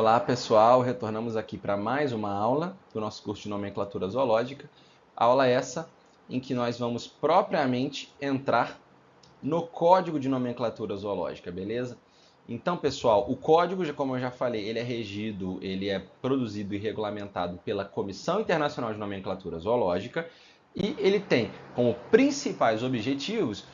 Olá pessoal, retornamos aqui para mais uma aula do nosso curso de nomenclatura zoológica. Aula essa em que nós vamos propriamente entrar no código de nomenclatura zoológica, beleza? Então pessoal, o código, como eu já falei, ele é regido, ele é produzido e regulamentado pela Comissão Internacional de Nomenclatura Zoológica e ele tem como principais objetivos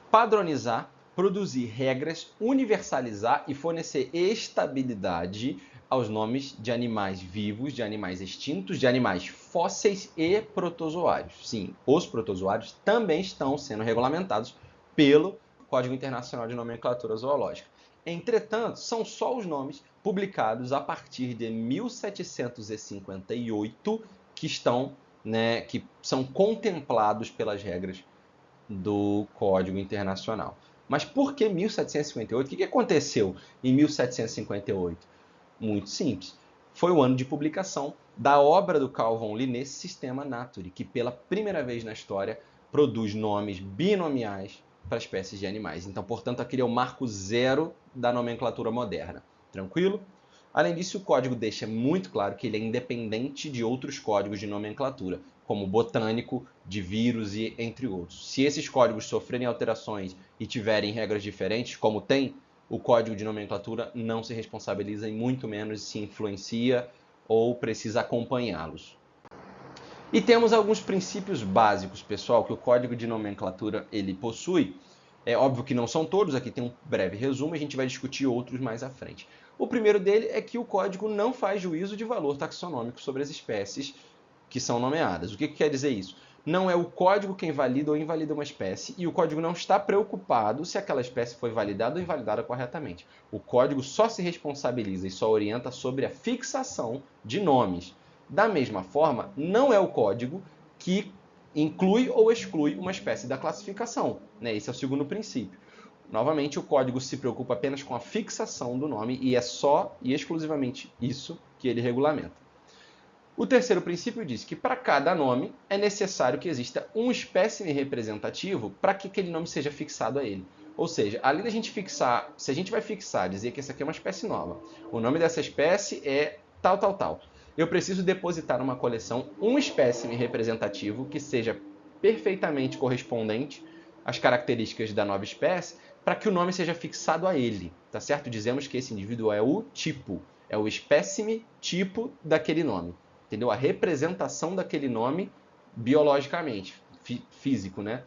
padronizar, produzir regras, universalizar e fornecer estabilidade aos nomes de animais vivos, de animais extintos, de animais fósseis e protozoários. Sim, os protozoários também estão sendo regulamentados pelo Código Internacional de Nomenclatura Zoológica. Entretanto, são só os nomes publicados a partir de 1758 que que são contemplados pelas regras do Código Internacional. Mas por que 1758? O que aconteceu em 1758? Muito simples. Foi o ano de publicação da obra do Carl von Linné, Systema Naturae, que pela primeira vez na história produz nomes binomiais para espécies de animais. Então, portanto, aquele é o marco zero da nomenclatura moderna. Tranquilo? Além disso, o código deixa muito claro que ele é independente de outros códigos de nomenclatura, como botânico, de vírus e entre outros. Se esses códigos sofrerem alterações e tiverem regras diferentes, como tem, o código de nomenclatura não se responsabiliza e muito menos se influencia ou precisa acompanhá-los. E temos alguns princípios básicos, pessoal, que o código de nomenclatura ele possui. É óbvio que não são todos, aqui tem um breve resumo, a gente vai discutir outros mais à frente. O primeiro dele é que o código não faz juízo de valor taxonômico sobre as espécies que são nomeadas. O que quer dizer isso? Não é o código quem valida ou invalida uma espécie e o código não está preocupado se aquela espécie foi validada ou invalidada corretamente. O código só se responsabiliza e só orienta sobre a fixação de nomes. Da mesma forma, não é o código que inclui ou exclui uma espécie da classificação. Esse é o segundo princípio. Novamente, o código se preocupa apenas com a fixação do nome e é só e exclusivamente isso que ele regulamenta. O terceiro princípio diz que para cada nome é necessário que exista um espécime representativo para que aquele nome seja fixado a ele. Ou seja, além da gente fixar, se a gente vai fixar, dizer que essa aqui é uma espécie nova, o nome dessa espécie é tal, tal, tal. Eu preciso depositar numa coleção um espécime representativo que seja perfeitamente correspondente às características da nova espécie para que o nome seja fixado a ele, tá certo? Dizemos que esse indivíduo é o tipo, é o espécime tipo daquele nome. Entendeu? A representação daquele nome biologicamente, físico, né?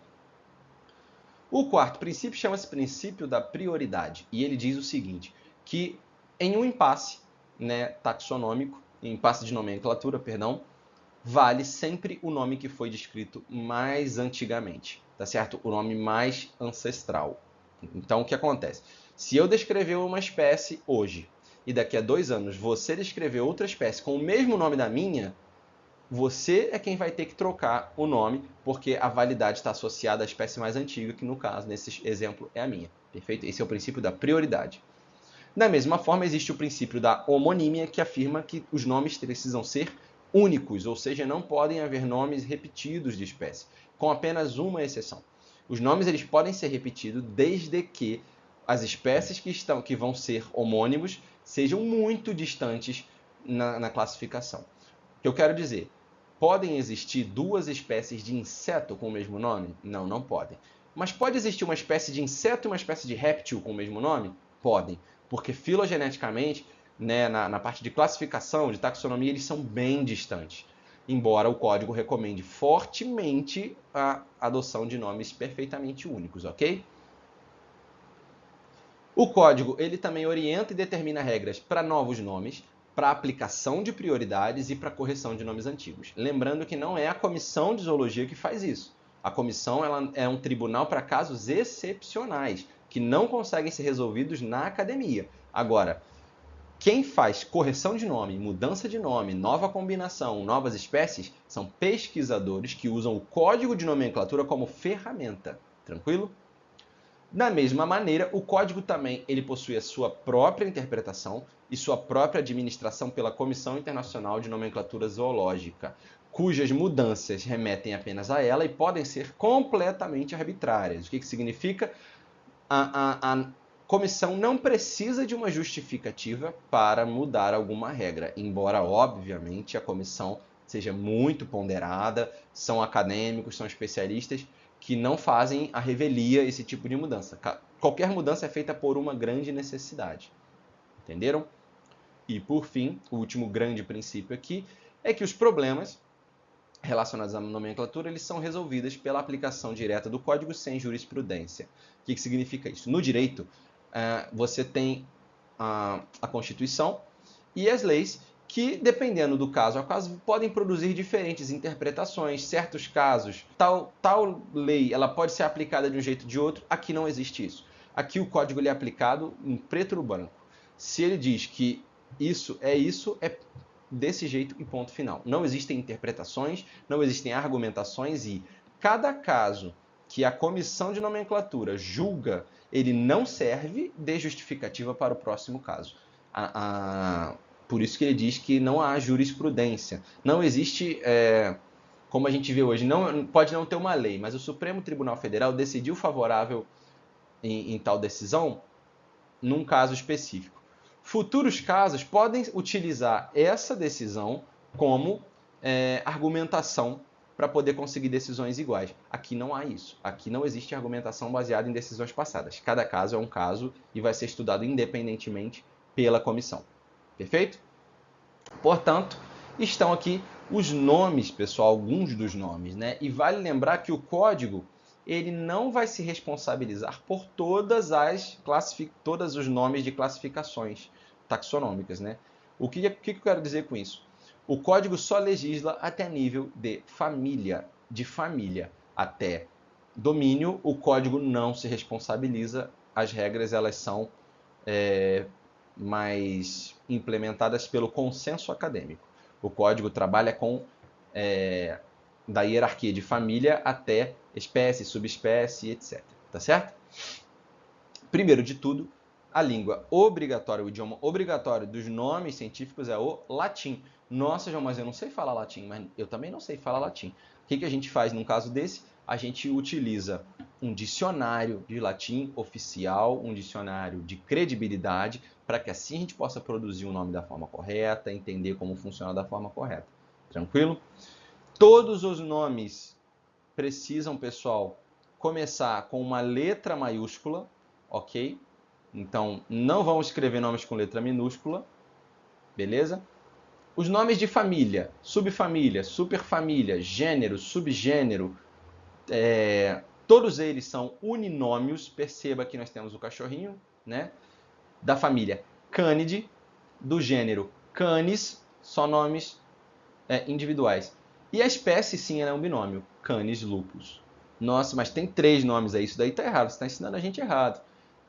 O quarto princípio chama-se princípio da prioridade e ele diz o seguinte, que em um impasse, taxonômico, em impasse de nomenclatura, perdão, vale sempre o nome que foi descrito mais antigamente, tá certo? O nome mais ancestral. Então, o que acontece? Se eu descrever uma espécie hoje e daqui a 2 anos você descrever outra espécie com o mesmo nome da minha, você é quem vai ter que trocar o nome, porque a validade está associada à espécie mais antiga, que no caso, nesse exemplo, é a minha. Perfeito? Esse é o princípio da prioridade. Da mesma forma, existe o princípio da homonímia, que afirma que os nomes precisam ser únicos, ou seja, não podem haver nomes repetidos de espécie, com apenas uma exceção. Os nomes eles podem ser repetidos desde que as espécies que vão ser homônimos sejam muito distantes na classificação. O que eu quero dizer? Podem existir 2 espécies de inseto com o mesmo nome? Não, não podem. Mas pode existir uma espécie de inseto e uma espécie de réptil com o mesmo nome? Podem, porque filogeneticamente, na parte de classificação, de taxonomia, eles são bem distantes. Embora o código recomende fortemente a adoção de nomes perfeitamente únicos, ok? O código ele também orienta e determina regras para novos nomes, para aplicação de prioridades e para correção de nomes antigos. Lembrando que não é a comissão de zoologia que faz isso. A comissão ela é um tribunal para casos excepcionais, que não conseguem ser resolvidos na academia. Agora, quem faz correção de nome, mudança de nome, nova combinação, novas espécies, são pesquisadores que usam o código de nomenclatura como ferramenta. Tranquilo? Da mesma maneira, o código também ele possui a sua própria interpretação e sua própria administração pela Comissão Internacional de Nomenclatura Zoológica, cujas mudanças remetem apenas a ela e podem ser completamente arbitrárias. O que significa? A Comissão não precisa de uma justificativa para mudar alguma regra, embora, obviamente, a comissão seja muito ponderada, são acadêmicos, são especialistas que não fazem à revelia esse tipo de mudança. Qualquer mudança é feita por uma grande necessidade. Entenderam? E, por fim, o último grande princípio aqui é que os problemas relacionadas à nomenclatura, eles são resolvidos pela aplicação direta do código sem jurisprudência. O que significa isso? No direito, você tem a Constituição e as leis que, dependendo do caso a caso, podem produzir diferentes interpretações. Certos casos, tal lei ela pode ser aplicada de um jeito ou de outro. Aqui não existe isso. Aqui o código ele é aplicado em preto no branco. Se ele diz que isso, é desse jeito e ponto final. Não existem interpretações, não existem argumentações e cada caso que a comissão de nomenclatura julga, ele não serve de justificativa para o próximo caso. Por isso que ele diz que não há jurisprudência. Não existe, como a gente vê hoje, pode não ter uma lei, mas o Supremo Tribunal Federal decidiu favorável em tal decisão num caso específico. Futuros casos podem utilizar essa decisão como argumentação para poder conseguir decisões iguais. Aqui não há isso. Aqui não existe argumentação baseada em decisões passadas. Cada caso é um caso e vai ser estudado independentemente pela comissão. Perfeito? Portanto, estão aqui os nomes, pessoal, alguns dos nomes, né? E vale lembrar que o código ele não vai se responsabilizar por todos os nomes de classificações taxonômicas, né? O que eu quero dizer com isso? O código só legisla até nível de família. De família até domínio, o código não se responsabiliza. As regras elas são mais implementadas pelo consenso acadêmico. O código trabalha com da hierarquia de família até espécie, subespécie, etc. Tá certo? Primeiro de tudo, a língua obrigatória, o idioma obrigatório dos nomes científicos é o latim. Nossa, João, mas eu não sei falar latim, mas eu também não sei falar latim. O que a gente faz num caso desse? A gente utiliza um dicionário de latim oficial, um dicionário de credibilidade, para que assim a gente possa produzir o nome da forma correta, entender como funciona da forma correta. Tranquilo? Todos os nomes precisam, pessoal, começar com uma letra maiúscula, ok? Então, não vamos escrever nomes com letra minúscula, beleza? Os nomes de família, subfamília, superfamília, gênero, subgênero, todos eles são uninômios. Perceba que nós temos o cachorrinho, né? Da família Canidae, do gênero Canis, só nomes individuais. E a espécie, sim, ela é um binômio, Canis lupus. Nossa, mas tem 3 nomes aí, isso daí tá errado, você está ensinando a gente errado.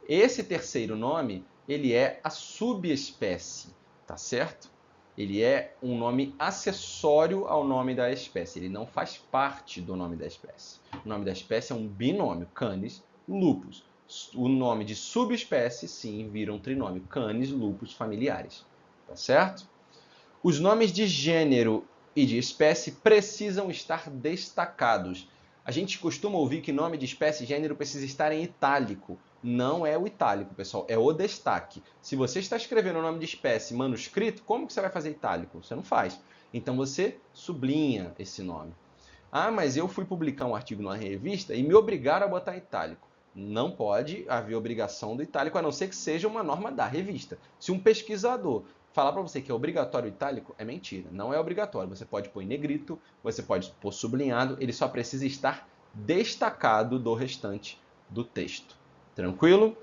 Esse terceiro nome, ele é a subespécie, tá certo? Ele é um nome acessório ao nome da espécie, ele não faz parte do nome da espécie. O nome da espécie é um binômio, Canis lupus. O nome de subespécie, sim, vira um trinômio, Canis lupus familiares, tá certo? Os nomes de gênero e de espécie precisam estar destacados. A gente costuma ouvir que nome de espécie e gênero precisa estar em itálico. Não é o itálico, pessoal, é o destaque. Se você está escrevendo o nome de espécie manuscrito, como que você vai fazer itálico? Você não faz. Então você sublinha esse nome. Ah, mas eu fui publicar um artigo numa revista e me obrigaram a botar itálico. Não pode haver obrigação do itálico, a não ser que seja uma norma da revista. Se um pesquisador falar para você que é obrigatório itálico, é mentira. Não é obrigatório. Você pode pôr em negrito, você pode pôr sublinhado, ele só precisa estar destacado do restante do texto. Tranquilo?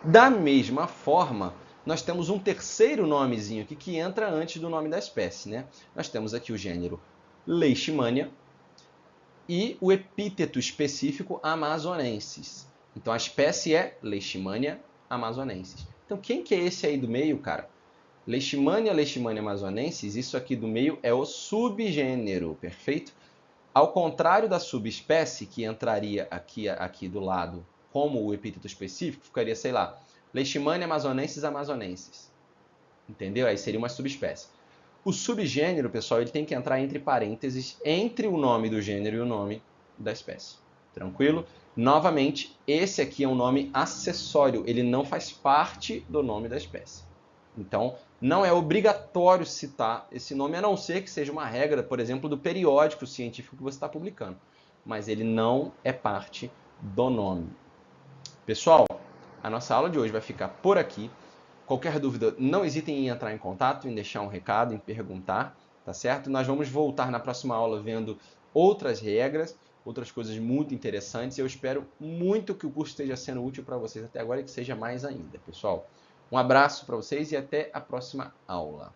Da mesma forma, nós temos um terceiro nomezinho aqui que entra antes do nome da espécie, né? Nós temos aqui o gênero Leishmania e o epíteto específico amazonensis. Então a espécie é Leishmania amazonensis. Então, quem que é esse aí do meio, cara? Leishmania amazonensis, isso aqui do meio é o subgênero, perfeito? Ao contrário da subespécie, que entraria aqui do lado como o epíteto específico, ficaria, sei lá, Leishmania amazonensis. Entendeu? Aí seria uma subespécie. O subgênero, pessoal, ele tem que entrar entre parênteses entre o nome do gênero e o nome da espécie. Tranquilo? Novamente, esse aqui é um nome acessório, ele não faz parte do nome da espécie. Então, não é obrigatório citar esse nome, a não ser que seja uma regra, por exemplo, do periódico científico que você está publicando. Mas ele não é parte do nome. Pessoal, a nossa aula de hoje vai ficar por aqui. Qualquer dúvida, não hesitem em entrar em contato, em deixar um recado, em perguntar, tá certo? Nós vamos voltar na próxima aula vendo outras regras, outras coisas muito interessantes. Eu espero muito que o curso esteja sendo útil para vocês até agora e que seja mais ainda, pessoal. Um abraço para vocês e até a próxima aula.